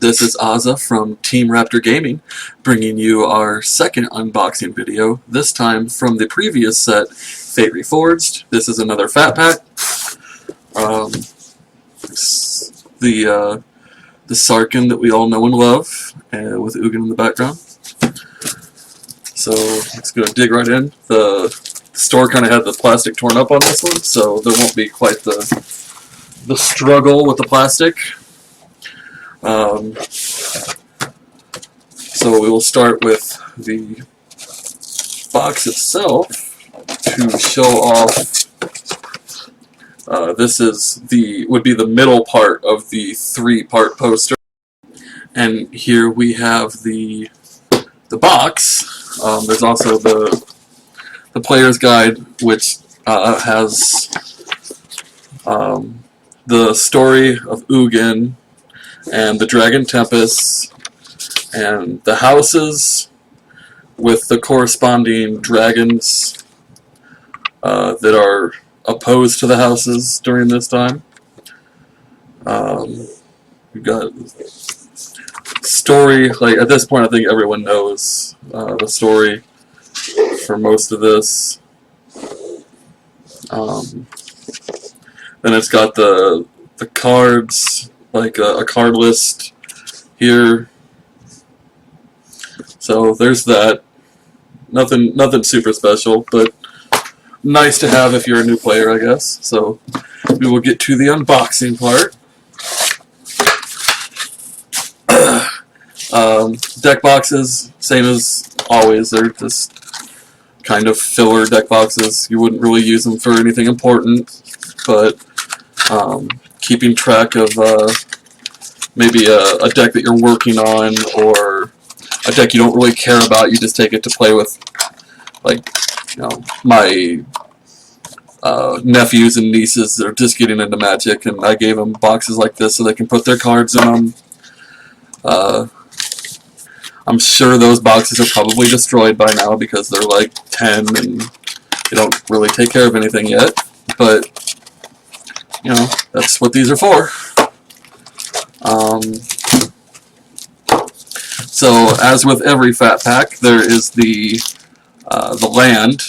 This is Azza from Team Raptor Gaming, bringing you our second unboxing video, this time from the previous set, Fate Reforged. This is another Fat Pack. The Sarkin that we all know and love, with Ugin in the background. So let's go dig right in. The store kind of had the plastic torn up on this one, so there won't be quite the struggle with the plastic. So we will start with the box itself to show off. This is would be the middle part of the 3-part poster, and here we have the box. There's also the player's guide, which has the story of Ugin and the Dragon Tempest and the houses with the corresponding dragons that are opposed to the houses during this time. We've got story, like at this point I think everyone knows the story for most of this. Then it's got the cards, like a card list here. So there's that. Nothing super special, but nice to have if you're a new player, I guess. So we will get to the unboxing part. Deck boxes, same as always. They're just kind of filler deck boxes. You wouldn't really use them for anything important, but keeping track of maybe a deck that you're working on, or a deck you don't really care about, you just take it to play with, like, you know, my nephews and nieces that are just getting into Magic, and I gave them boxes like this so they can put their cards in them. I'm sure those boxes are probably destroyed by now because they're like 10 and they don't really take care of anything yet, but you know, that's what these are for. So as with every Fat Pack, there is the land.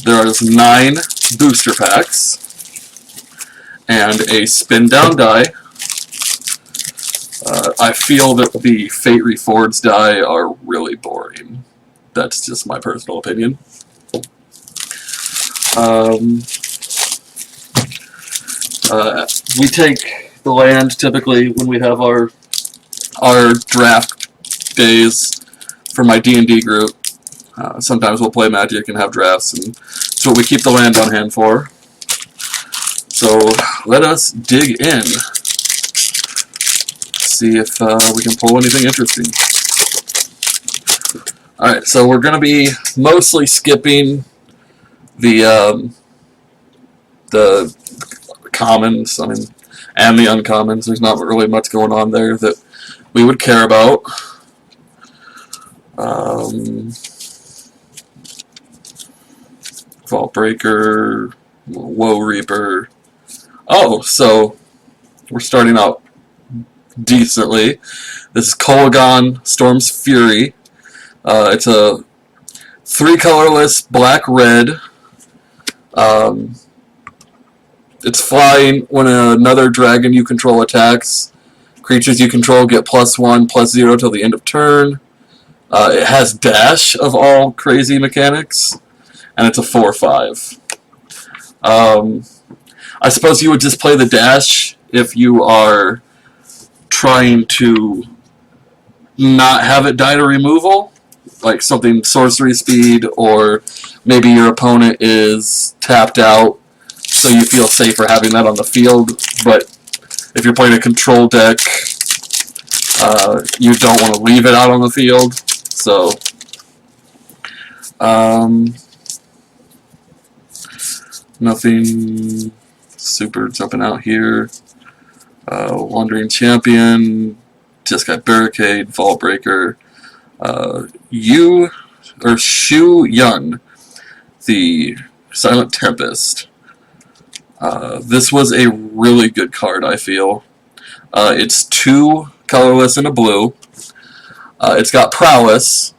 There is 9 booster packs and a spin down die. I feel that the Fate Reforged die are really boring. That's just my personal opinion. We take the land typically when we have our draft days for my D&D group. Sometimes we'll play Magic and have drafts, and that's what we keep the land on hand for. So let us dig in. See if we can pull anything interesting. Alright, so we're going to be mostly skipping the commons, I mean, and the uncommons. There's not really much going on there that we would care about. Vault Breaker, Woe Reaper. Oh, so we're starting out decently. This is Kolaghan Storm's Fury. It's a 3-colorless black-red. It's flying. When another dragon you control attacks, creatures you control get +1/+0 till the end of turn. It has dash of all crazy mechanics, and it's a 4/5. I suppose you would just play the dash if you are trying to not have it die to removal, like something sorcery speed, or maybe your opponent is tapped out, so you feel safer having that on the field. But if you're playing a control deck, you don't want to leave it out on the field. So nothing super jumping out here. Wandering Champion, just got Barricade, Vault Breaker, Shu Yun, the Silent Tempest. This was a really good card, I feel. It's 2 colorless and a blue. It's got prowess,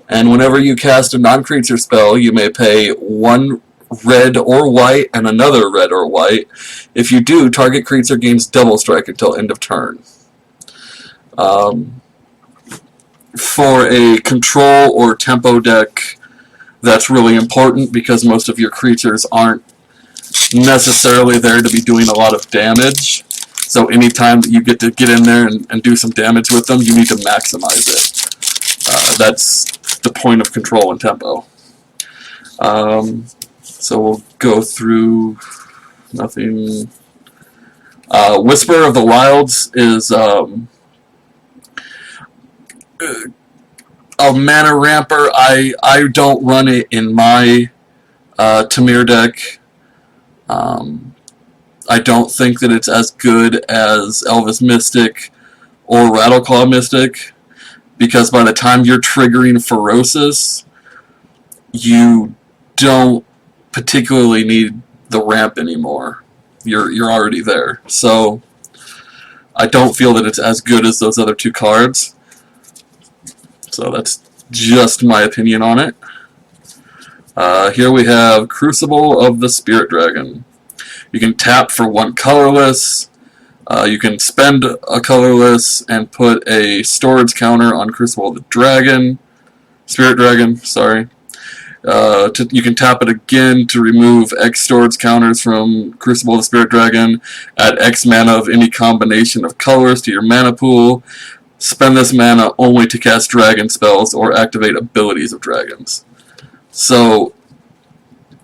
and whenever you cast a non-creature spell, you may pay 1 red or white and another red or white. If you do, target creature gains double strike until end of turn. For a control or tempo deck, that's really important because most of your creatures aren't necessarily there to be doing a lot of damage. So anytime that you get to get in there and do some damage with them, you need to maximize it. That's the point of control and tempo. So we'll go through nothing. Whisper of the Wilds is a mana ramper. I don't run it in my Tamir deck. I don't think that it's as good as Elvis Mystic or Rattleclaw Mystic, because by the time you're triggering Ferocis, you don't particularly need the ramp anymore. You're already there. So I don't feel that it's as good as those other 2 cards. So that's just my opinion on it. Here we have Crucible of the Spirit Dragon. You can tap for 1 colorless. You can spend a colorless and put a storage counter on Crucible of the Dragon. Spirit Dragon, sorry. You can tap it again to remove X storage counters from Crucible of the Spirit Dragon. Add X mana of any combination of colors to your mana pool. Spend this mana only to cast dragon spells or activate abilities of dragons. So,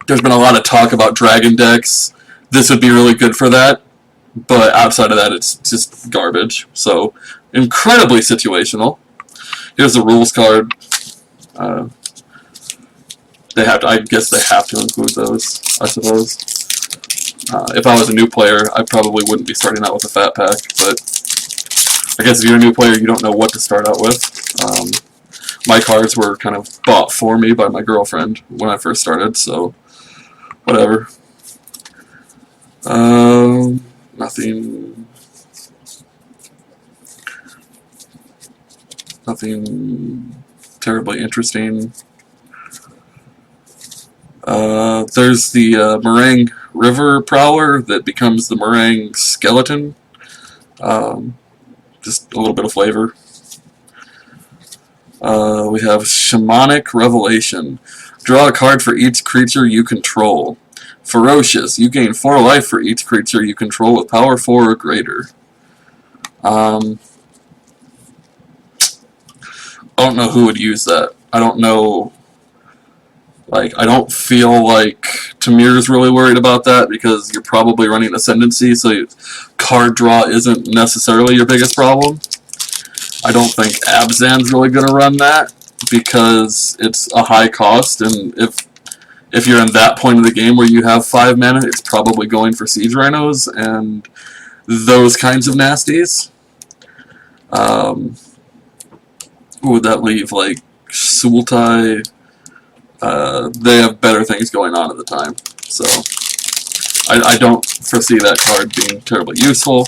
there's been a lot of talk about dragon decks. This would be really good for that, but outside of that, it's just garbage. So, incredibly situational. Here's the rules card. I guess they have to include those, I suppose. If I was a new player, I probably wouldn't be starting out with a Fat Pack, but I guess if you're a new player, you don't know what to start out with. My cards were kind of bought for me by my girlfriend when I first started, so whatever. Nothing terribly interesting. There's the Meringue River Prowler that becomes the Meringue Skeleton. Just a little bit of flavor. We have Shamanic Revelation. Draw a card for each creature you control. Ferocious. You gain 4 life for each creature you control with power 4 or greater. I don't know who would use that. I don't know. Like, I don't feel like Tamir's really worried about that because you're probably running Ascendancy, so card draw isn't necessarily your biggest problem. I don't think Abzan's really going to run that because it's a high cost, and if you're in that point of the game where you have 5 mana, it's probably going for Siege Rhinos and those kinds of nasties. Who would that leave? Like, Sultai. They have better things going on at the time, so I don't foresee that card being terribly useful.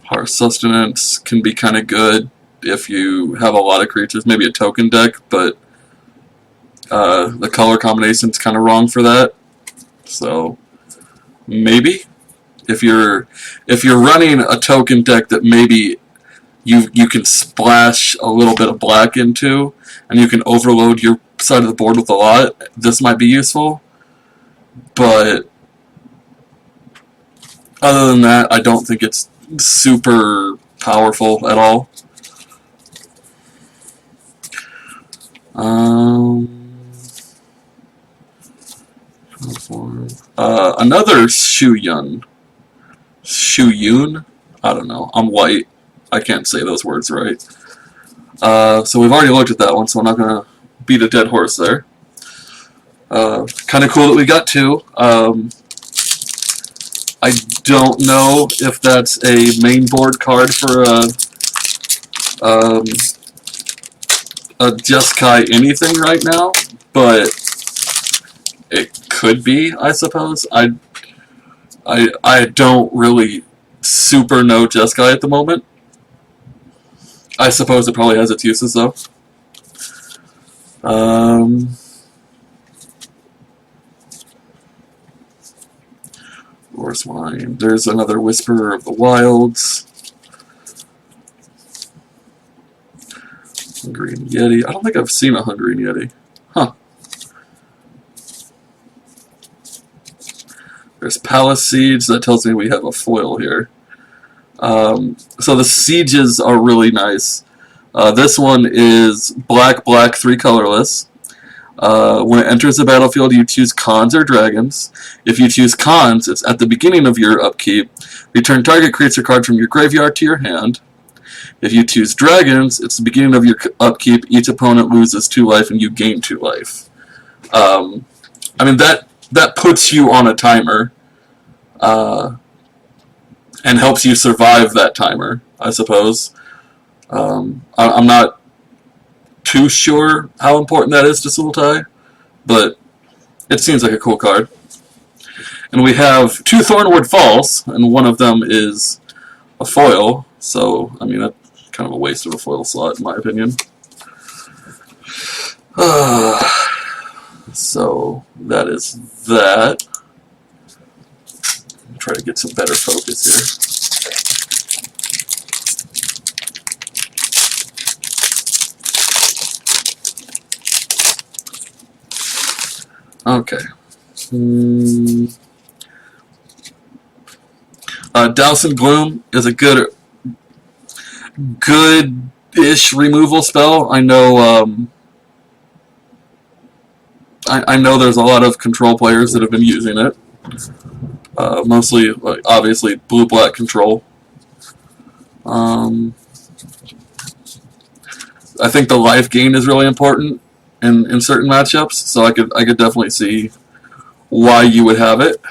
Heart Sustenance can be kind of good if you have a lot of creatures, maybe a token deck, but the color combination's kind of wrong for that. So maybe if you're running a token deck that maybe you can splash a little bit of black into, and you can overload your side of the board with a lot, this might be useful. But other than that, I don't think it's super powerful at all. Another Shuyun. I don't know. I'm white. I can't say those words right. So we've already looked at that one, so I'm not going to beat a dead horse there. Kind of cool that we got 2. I don't know if that's a main board card for a Jeskai anything right now, but it could be, I suppose. I don't really super know Jeskai at the moment. I suppose it probably has its uses though. Forest Wine. There's another Whisperer of the Wilds. Hungarian Yeti. I don't think I've seen a Hungarian Yeti. Huh. There's Palace Siege. That tells me we have a foil here. So the sieges are really nice. This one is black, 3 colorless. When it enters the battlefield, you choose Khans or Dragons. If you choose Khans, it's at the beginning of your upkeep. Return target creature card from your graveyard to your hand. If you choose Dragons, it's the beginning of your upkeep. Each opponent loses 2 life and you gain 2 life. I mean, that puts you on a timer. And helps you survive that timer, I suppose. I'm not too sure how important that is to Sultai, but it seems like a cool card. And we have 2 Thornwood Falls, and one of them is a foil, so, I mean, that's kind of a waste of a foil slot, in my opinion. So, that is that. Try to get some better focus here. Okay. Douse and Gloom is a good-ish removal spell. I know. I know there's a lot of control players that have been using it. Mostly, like, obviously, blue-black control. I think the life gain is really important in certain matchups, so I could definitely see why you would have it.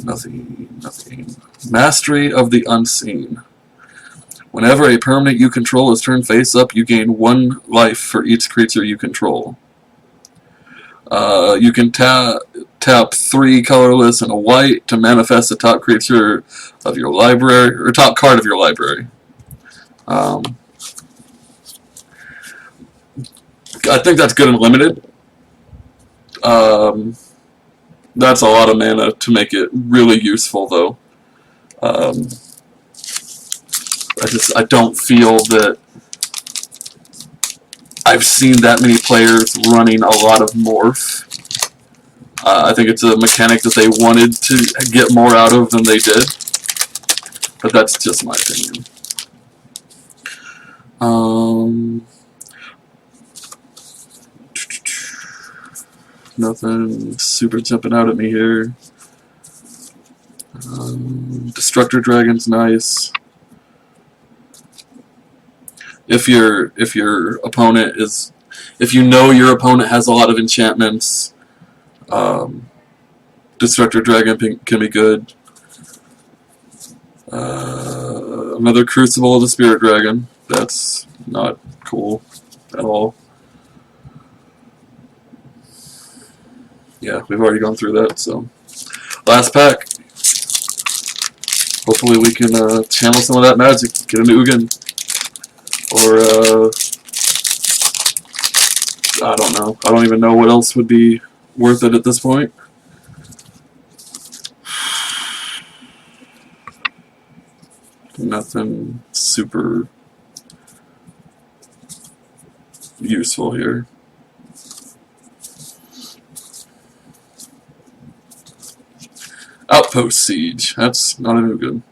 Nothing. Mastery of the Unseen. Whenever a permanent you control is turned face up, you gain 1 life for each creature you control. You can tap 3 colorless and a white to manifest the top creature of your library, or top card of your library. I think that's good and limited. That's a lot of mana to make it really useful, though. I don't feel that I've seen that many players running a lot of Morph. I think it's a mechanic that they wanted to get more out of than they did. But that's just my opinion. Nothing super jumping out at me here. Destructor Dragon's nice. If your opponent is, if you know your opponent has a lot of enchantments, Destructor Dragon can be good. Another Crucible of the Spirit Dragon. That's not cool at all. Yeah, we've already gone through that, so. Last pack. Hopefully we can channel some of that magic, get an Ugin. Or, I don't know. I don't even know what else would be worth it at this point. Nothing super useful here. Outpost Siege. That's not even good.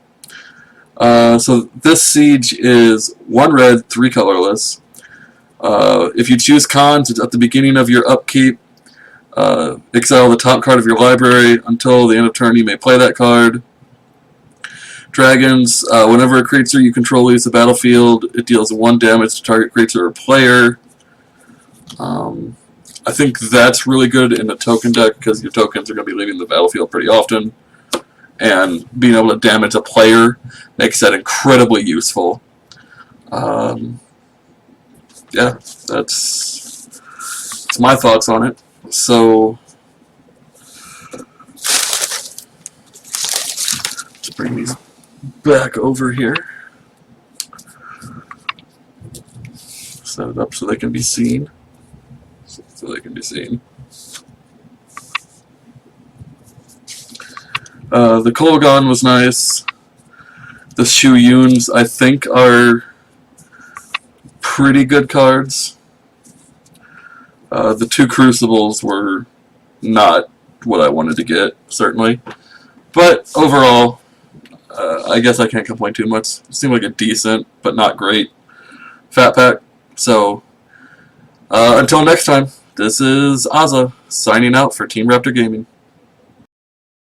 So this siege is 1 red, 3 colorless. If you choose Khans, it's at the beginning of your upkeep. Exile the top card of your library. Until the end of turn, you may play that card. Dragons, whenever a creature you control leaves the battlefield, it deals 1 damage to target creature or player. I think that's really good in a token deck because your tokens are going to be leaving the battlefield pretty often. And being able to damage a player makes that incredibly useful. Yeah, that's my thoughts on it. So, bring these back over here. Set it up so they can be seen. The Kolgan was nice. The Shuyuns, I think, are pretty good cards. The 2 Crucibles were not what I wanted to get, certainly. But overall, I guess I can't complain too much. It seemed like a decent, but not great, Fat Pack. So, until next time, this is Azza, signing out for Team Raptor Gaming.